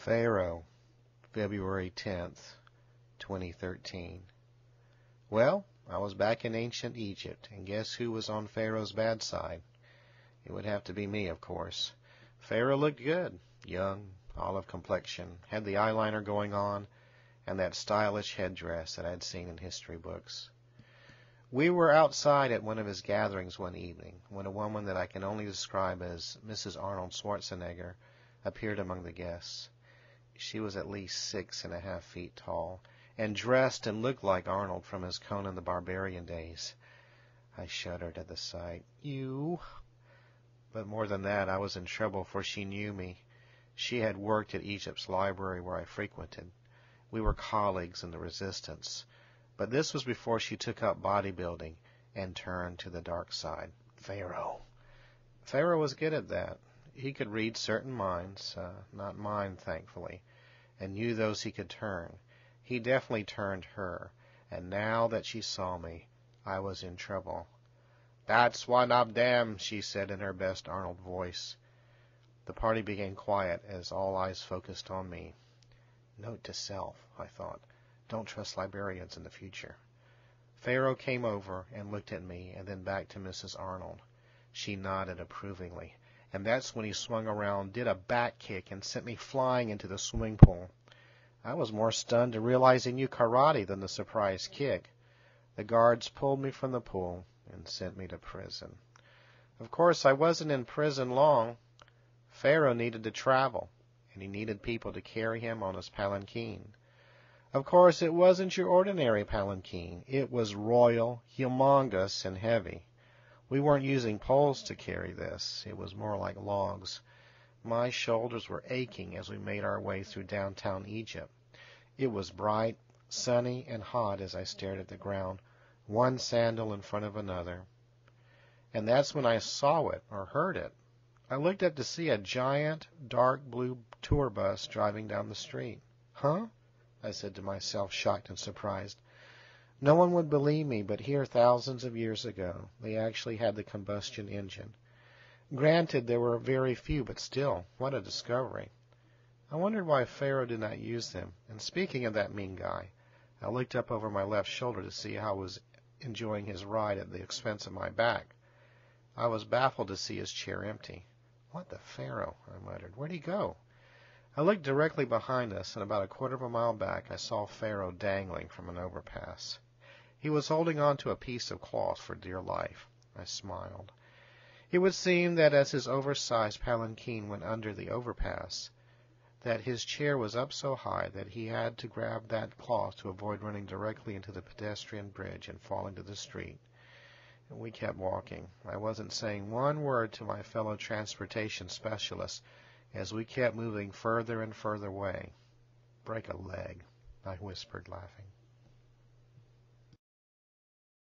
Pharaoh, February 10th, 2013. Well, I was back in ancient Egypt, and guess who was on Pharaoh's bad side? It would have to be me, of course. Pharaoh looked good, young, olive complexion, had the eyeliner going on, and that stylish headdress that I'd seen in history books. We were outside at one of his gatherings one evening when a woman that I can only describe as Mrs. Arnold Schwarzenegger appeared among the guests. She was at least 6.5 feet tall, and dressed and looked like Arnold from his Conan the Barbarian days. I shuddered at the sight. You? But more than that, I was in trouble, for she knew me. She had worked at Egypt's library where I frequented. We were colleagues in the resistance. But this was before she took up bodybuilding and turned to the dark side. Pharaoh. Pharaoh was good at that. He could read certain minds, not mine, thankfully, and knew those he could turn. He definitely turned her, and now that she saw me, I was in trouble. "That's what I'm damn," she said in her best Arnold voice. The party became quiet as all eyes focused on me. Note to self, I thought. Don't trust librarians in the future. Pharaoh came over and looked at me and then back to Mrs. Arnold. She nodded approvingly, and that's when he swung around, did a back kick, and sent me flying into the swimming pool. I was more stunned to realize he knew karate than the surprise kick. The guards pulled me from the pool and sent me to prison. Of course, I wasn't in prison long. Pharaoh needed to travel, and he needed people to carry him on his palanquin. Of course, it wasn't your ordinary palanquin. It was royal, humongous, and heavy. We weren't using poles to carry this. It was more like logs. My shoulders were aching as we made our way through downtown Egypt. It was bright, sunny, and hot as I stared at the ground, one sandal in front of another. And that's when I saw it, or heard it. I looked up to see a giant, dark blue tour bus driving down the street. "Huh?" I said to myself, shocked and surprised. No one would believe me, but here, thousands of years ago, they actually had the combustion engine. Granted, there were very few, but still, what a discovery. I wondered why Pharaoh did not use them. And speaking of that mean guy, I looked up over my left shoulder to see how he was enjoying his ride at the expense of my back. I was baffled to see his chair empty. "What the Pharaoh?" I muttered. "Where'd he go?" I looked directly behind us, and about a quarter of a mile back I saw Pharaoh dangling from an overpass. He was holding on to a piece of cloth for dear life. I smiled. It would seem that as his oversized palanquin went under the overpass, that his chair was up so high that he had to grab that cloth to avoid running directly into the pedestrian bridge and falling to the street. And we kept walking. I wasn't saying one word to my fellow transportation specialists as we kept moving further and further away. "Break a leg," I whispered, laughing.